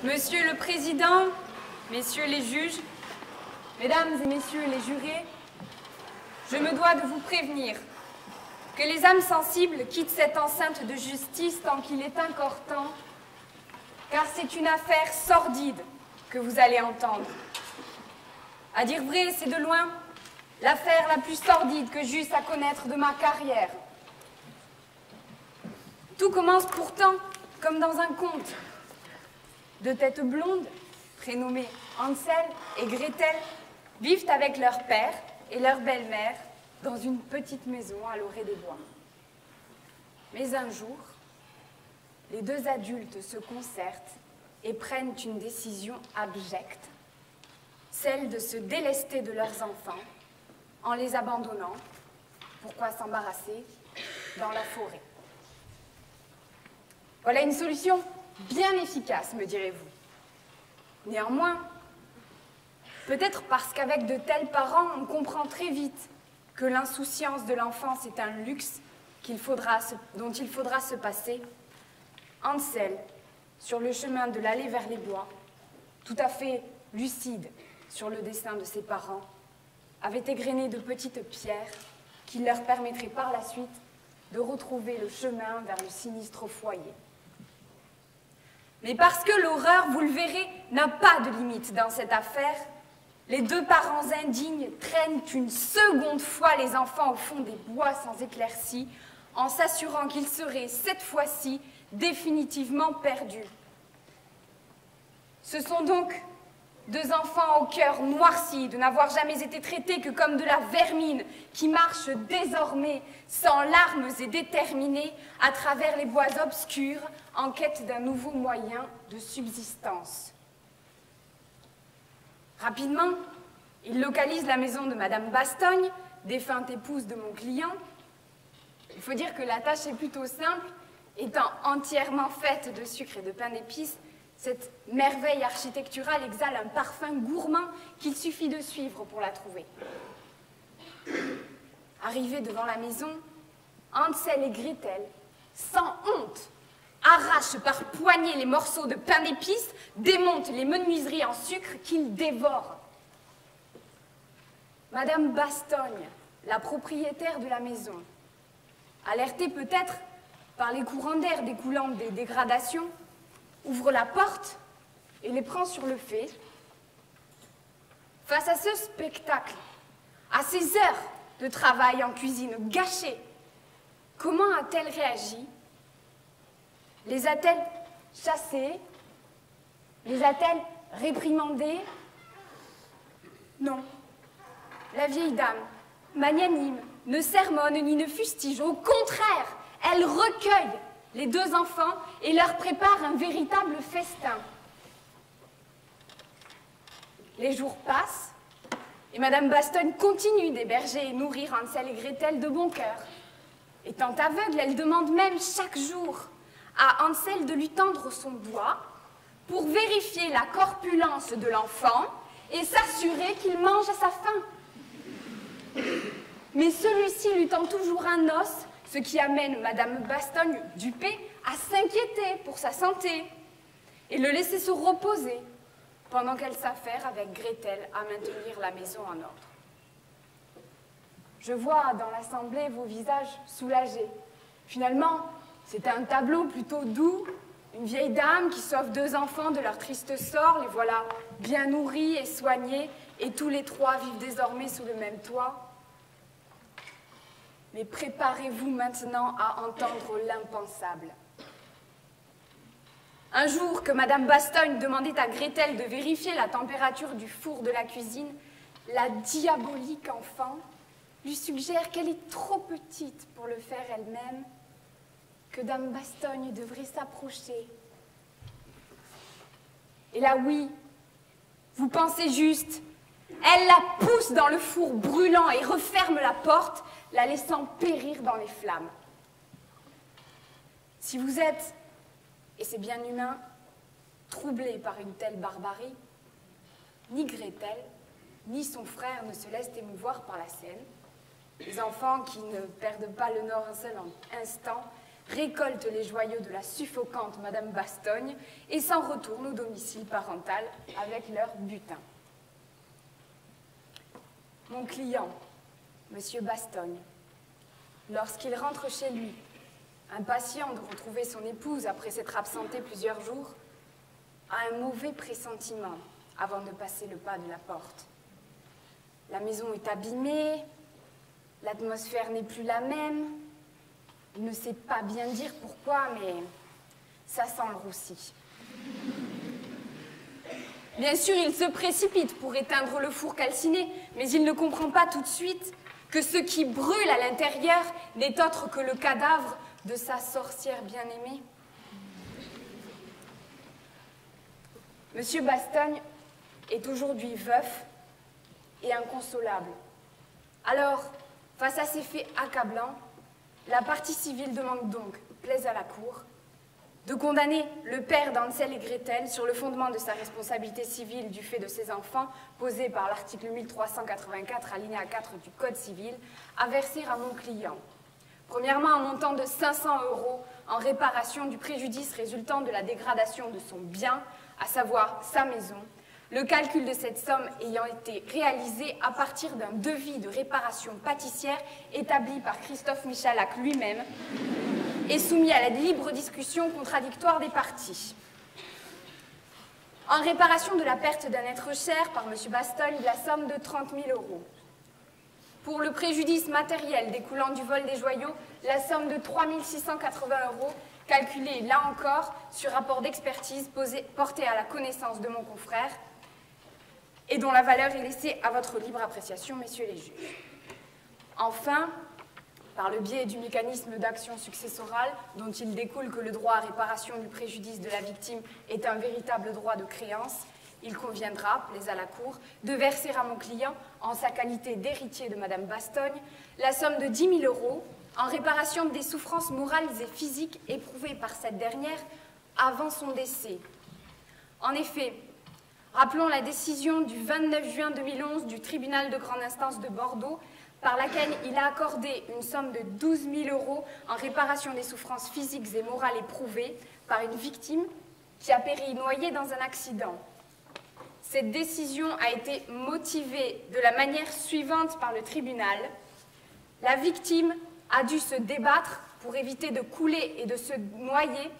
Monsieur le Président, messieurs les juges, mesdames et messieurs les jurés, je me dois de vous prévenir que les âmes sensibles quittent cette enceinte de justice tant qu'il est encore temps, car c'est une affaire sordide que vous allez entendre. À dire vrai, c'est de loin l'affaire la plus sordide que j'eusse à connaître de ma carrière. Tout commence pourtant comme dans un conte. Deux têtes blondes, prénommées Hansel et Gretel, vivent avec leur père et leur belle-mère dans une petite maison à l'orée des bois. Mais un jour, les deux adultes se concertent et prennent une décision abjecte, celle de se délester de leurs enfants en les abandonnant, pourquoi s'embarrasser, dans la forêt. Voilà une solution bien efficace, me direz-vous. Néanmoins, peut-être parce qu'avec de tels parents, on comprend très vite que l'insouciance de l'enfance est un luxe dont il faudra se passer, Hansel, sur le chemin de l'allée vers les bois, tout à fait lucide sur le destin de ses parents, avait égrené de petites pierres qui leur permettraient par la suite de retrouver le chemin vers le sinistre foyer. Mais parce que l'horreur, vous le verrez, n'a pas de limite dans cette affaire, les deux parents indignes traînent une seconde fois les enfants au fond des bois sans éclaircie, en s'assurant qu'ils seraient, cette fois-ci, définitivement perdus. Ce sont donc deux enfants au cœur noirci de n'avoir jamais été traités que comme de la vermine qui marche désormais sans larmes et déterminés à travers les bois obscurs en quête d'un nouveau moyen de subsistance. Rapidement, ils localisent la maison de Madame Bastogne, défunte épouse de mon client. Il faut dire que la tâche est plutôt simple, étant entièrement faite de sucre et de pain d'épices. Cette merveille architecturale exhale un parfum gourmand qu'il suffit de suivre pour la trouver. Arrivés devant la maison, Hansel et Gretel, sans honte, arrachent par poignées les morceaux de pain d'épices, démontent les menuiseries en sucre qu'ils dévorent. Madame Bastogne, la propriétaire de la maison, alertée peut-être par les courants d'air découlant des dégradations, ouvre la porte et les prend sur le fait. Face à ce spectacle, à ces heures de travail en cuisine gâchées, comment a-t-elle réagi? Les a-t-elle chassées? Les a-t-elle réprimandées? Non. La vieille dame, magnanime, ne sermonne ni ne fustige. Au contraire, elle recueille les deux enfants et leur prépare un véritable festin. Les jours passent et Madame Bastogne continue d'héberger et nourrir Hansel et Gretel de bon cœur. Étant aveugle, elle demande même chaque jour à Hansel de lui tendre son doigt pour vérifier la corpulence de l'enfant et s'assurer qu'il mange à sa faim. Mais celui-ci lui tend toujours un os, ce qui amène Madame Bastogne dupée à s'inquiéter pour sa santé et le laisser se reposer pendant qu'elle s'affaire avec Gretel à maintenir la maison en ordre. Je vois dans l'assemblée vos visages soulagés. Finalement, c'est un tableau plutôt doux, une vieille dame qui sauve deux enfants de leur triste sort, les voilà bien nourris et soignés, et tous les trois vivent désormais sous le même toit. Mais préparez-vous maintenant à entendre l'impensable. Un jour que Madame Bastogne demandait à Gretel de vérifier la température du four de la cuisine, la diabolique enfant lui suggère qu'elle est trop petite pour le faire elle-même, que Dame Bastogne devrait s'approcher. Et là, oui, vous pensez juste, elle la pousse dans le four brûlant et referme la porte, la laissant périr dans les flammes. Si vous êtes, et c'est bien humain, troublé par une telle barbarie, ni Gretel, ni son frère ne se laissent émouvoir par la scène. Les enfants qui ne perdent pas le nord un seul instant récoltent les joyaux de la suffocante Madame Bastogne et s'en retournent au domicile parental avec leur butin. Mon client, Monsieur Bastogne, lorsqu'il rentre chez lui, impatient de retrouver son épouse après s'être absenté plusieurs jours, a un mauvais pressentiment avant de passer le pas de la porte. La maison est abîmée, l'atmosphère n'est plus la même. Il ne sait pas bien dire pourquoi, mais ça sent le roussi. Bien sûr, il se précipite pour éteindre le four calciné, mais il ne comprend pas tout de suite que ce qui brûle à l'intérieur n'est autre que le cadavre de sa sorcière bien-aimée. Monsieur Bastogne est aujourd'hui veuf et inconsolable. Alors, face à ces faits accablants, la partie civile demande donc, plaise à la Cour, de condamner le père d'Hansel et Gretel sur le fondement de sa responsabilité civile du fait de ses enfants, posée par l'article 1384 alinéa 4 du Code civil, à verser à mon client. Premièrement, un montant de 500 € en réparation du préjudice résultant de la dégradation de son bien, à savoir sa maison, le calcul de cette somme ayant été réalisé à partir d'un devis de réparation pâtissière établi par Christophe Michalak lui-même et soumis à la libre discussion contradictoire des parties. En réparation de la perte d'un être cher par M. Bastogne, la somme de 30 000 €. Pour le préjudice matériel découlant du vol des joyaux, la somme de 3 680 €, calculée là encore sur rapport d'expertise porté à la connaissance de mon confrère, et dont la valeur est laissée à votre libre appréciation, messieurs les juges. Enfin, par le biais du mécanisme d'action successorale, dont il découle que le droit à réparation du préjudice de la victime est un véritable droit de créance, il conviendra, plaise à la Cour, de verser à mon client, en sa qualité d'héritier de Madame Bastogne, la somme de 10 000 € en réparation des souffrances morales et physiques éprouvées par cette dernière avant son décès. En effet, rappelons la décision du 29 juin 2011 du tribunal de grande instance de Bordeaux, par laquelle il a accordé une somme de 12 000 € en réparation des souffrances physiques et morales éprouvées par une victime qui a péri noyée dans un accident. Cette décision a été motivée de la manière suivante par le tribunal. La victime a dû se débattre pour éviter de couler et de se noyer,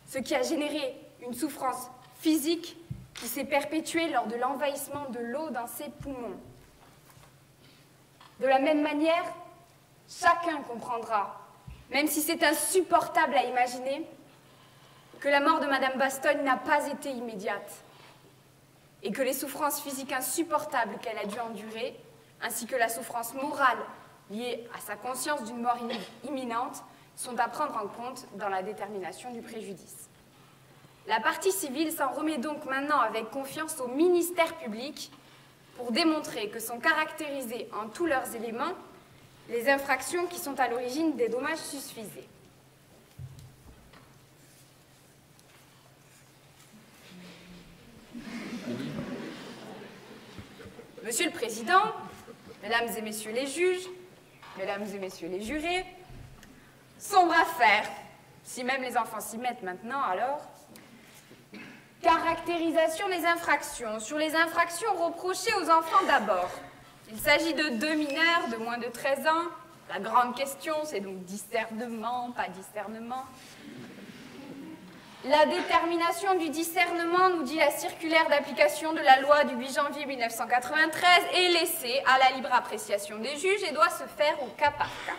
ce qui a généré une souffrance physique qui s'est perpétuée lors de l'envahissement de l'eau dans ses poumons. De la même manière, chacun comprendra, même si c'est insupportable à imaginer, que la mort de Madame Bastogne n'a pas été immédiate et que les souffrances physiques insupportables qu'elle a dû endurer, ainsi que la souffrance morale liée à sa conscience d'une mort imminente, sont à prendre en compte dans la détermination du préjudice. La partie civile s'en remet donc maintenant avec confiance au ministère public pour démontrer que sont caractérisées en tous leurs éléments les infractions qui sont à l'origine des dommages susvisés. Monsieur le Président, Mesdames et Messieurs les juges, Mesdames et Messieurs les jurés, sombre affaire, si même les enfants s'y mettent maintenant alors. Caractérisation des infractions. Sur les infractions reprochées aux enfants d'abord. Il s'agit de 2 mineurs de moins de 13 ans. La grande question, c'est donc discernement, pas discernement. La détermination du discernement, nous dit la circulaire d'application de la loi du 8 janvier 1993, est laissée à la libre appréciation des juges et doit se faire au cas par cas.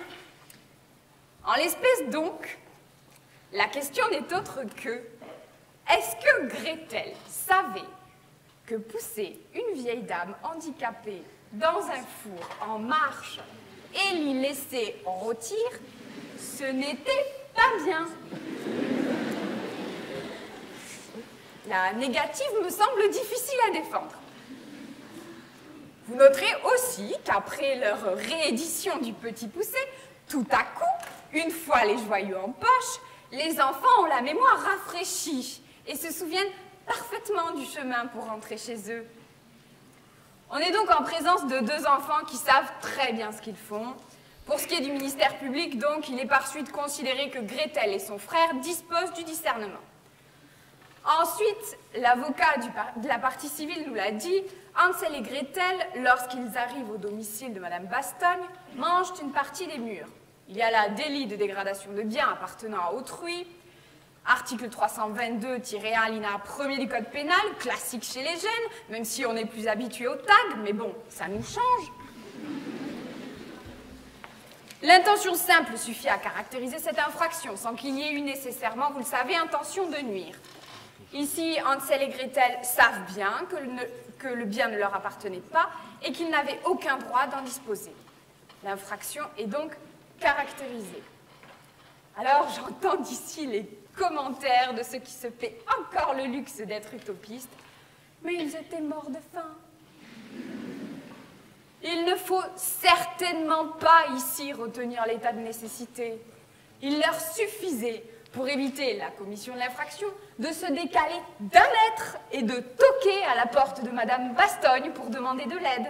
En l'espèce donc, la question n'est autre que: est-ce que Gretel savait que pousser une vieille dame handicapée dans un four en marche et l'y laisser rôtir, ce n'était pas bien? La négative me semble difficile à défendre. Vous noterez aussi qu'après leur réédition du Petit Poucet, tout à coup, une fois les joyaux en poche, les enfants ont la mémoire rafraîchie et se souviennent parfaitement du chemin pour rentrer chez eux. On est donc en présence de 2 enfants qui savent très bien ce qu'ils font, Pour ce qui est du ministère public, donc, il est par suite considéré que Gretel et son frère disposent du discernement. Ensuite, l'avocat de la partie civile nous l'a dit, Hansel et Gretel, lorsqu'ils arrivent au domicile de Madame Bastogne, mangent une partie des murs. Il y a là délit de dégradation de biens appartenant à autrui, article 322-1 alinéa 1er du Code pénal, classique chez les jeunes, même si on est plus habitué au tag, mais bon, ça nous change. L'intention simple suffit à caractériser cette infraction, sans qu'il y ait eu nécessairement, vous le savez, intention de nuire. Ici, Hansel et Gretel savent bien que le bien ne leur appartenait pas et qu'ils n'avaient aucun droit d'en disposer. L'infraction est donc caractérisée. Alors, j'entends d'ici les commentaires de ceux qui se paient encore le luxe d'être utopistes, mais ils étaient morts de faim. Il ne faut certainement pas ici retenir l'état de nécessité. Il leur suffisait, pour éviter la commission de l'infraction, de se décaler d'1 mètre et de toquer à la porte de Madame Bastogne pour demander de l'aide.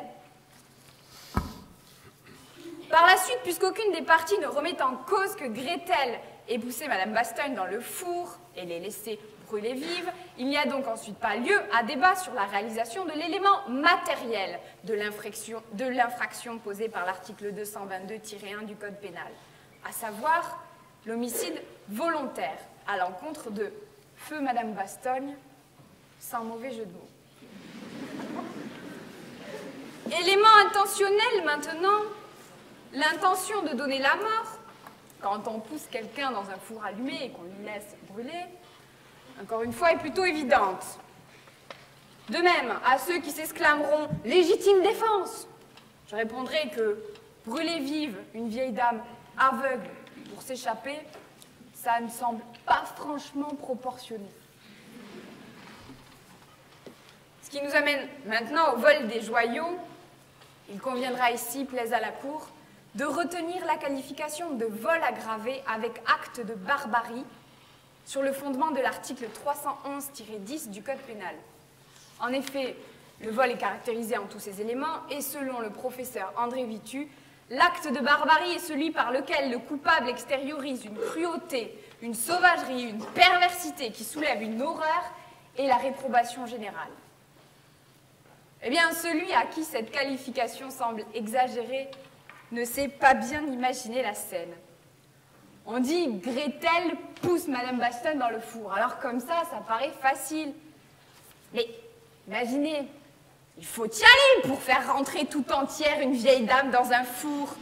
Par la suite, puisqu'aucune des parties ne remet en cause que Gretel ait poussé Madame Bastogne dans le four et l'ait laissée brûler vive, il n'y a donc ensuite pas lieu à débat sur la réalisation de l'élément matériel de l'infraction posée par l'article 222-1 du Code pénal, à savoir l'homicide volontaire à l'encontre de feu Madame Bastogne, sans mauvais jeu de mots. Élément intentionnel maintenant, l'intention de donner la mort, quand on pousse quelqu'un dans un four allumé et qu'on lui laisse brûler, encore une fois, est plutôt évidente. De même, à ceux qui s'exclameront « légitime défense », je répondrai que brûler vive une vieille dame aveugle pour s'échapper, ça ne semble pas franchement proportionné. Ce qui nous amène maintenant au vol des joyaux. Il conviendra ici, plaise à la cour, de retenir la qualification de vol aggravé avec acte de barbarie sur le fondement de l'article 311-10 du Code pénal. En effet, le vol est caractérisé en tous ses éléments et selon le professeur André Vitu, l'acte de barbarie est celui par lequel le coupable extériorise une cruauté, une sauvagerie, une perversité qui soulève une horreur et la réprobation générale. Eh bien, celui à qui cette qualification semble exagérée ne sait pas bien imaginer la scène. On dit « Gretel pousse Madame Bastogne dans le four ». Alors comme ça paraît facile. Mais imaginez, il faut y aller pour faire rentrer tout entière une vieille dame dans un four.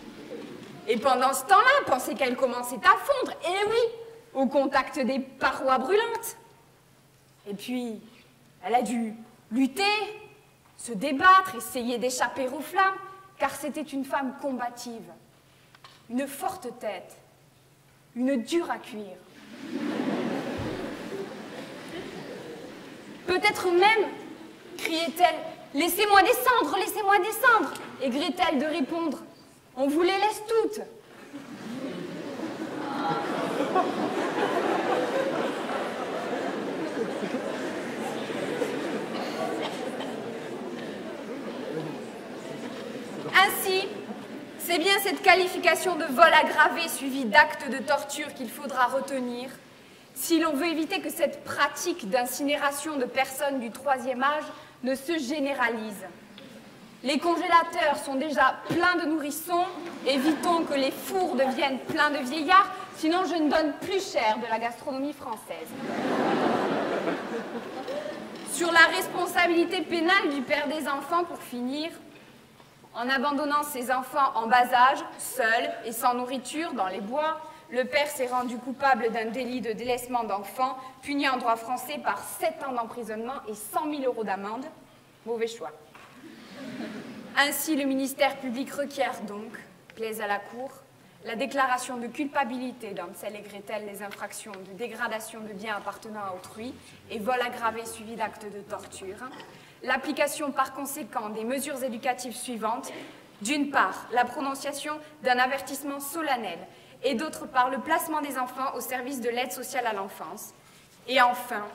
Et pendant ce temps-là, pensez qu'elle commençait à fondre. Eh oui, au contact des parois brûlantes. Et puis, elle a dû lutter, se débattre, essayer d'échapper aux flammes, car c'était une femme combative, une forte tête, une dure à cuire. Peut-être même, criait-elle, « Laissez-moi descendre, laissez-moi descendre !» Et Gretel de répondre, « On vous les laisse toutes !» Ainsi, c'est bien cette qualification de vol aggravé suivie d'actes de torture qu'il faudra retenir si l'on veut éviter que cette pratique d'incinération de personnes du troisième âge ne se généralise. Les congélateurs sont déjà pleins de nourrissons, évitons que les fours deviennent pleins de vieillards, sinon je ne donne plus cher de la gastronomie française. Sur la responsabilité pénale du père des enfants, pour finir, en abandonnant ses enfants en bas âge, seuls et sans nourriture dans les bois, le père s'est rendu coupable d'un délit de délaissement d'enfants, puni en droit français par 7 ans d'emprisonnement et 100 000 € d'amende. Mauvais choix. Ainsi, le ministère public requiert donc, plaise à la Cour, la déclaration de culpabilité d'Hansel et Gretel des infractions de dégradation de biens appartenant à autrui et vol aggravé suivi d'actes de torture, l'application par conséquent des mesures éducatives suivantes, d'une part, la prononciation d'un avertissement solennel et d'autre part, le placement des enfants au service de l'aide sociale à l'enfance, et enfin,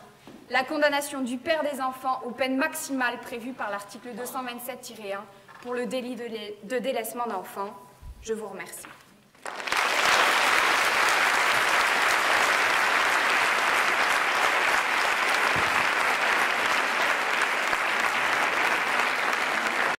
la condamnation du père des enfants aux peines maximales prévues par l'article 227-1 pour le délit de délaissement d'enfants. Je vous remercie.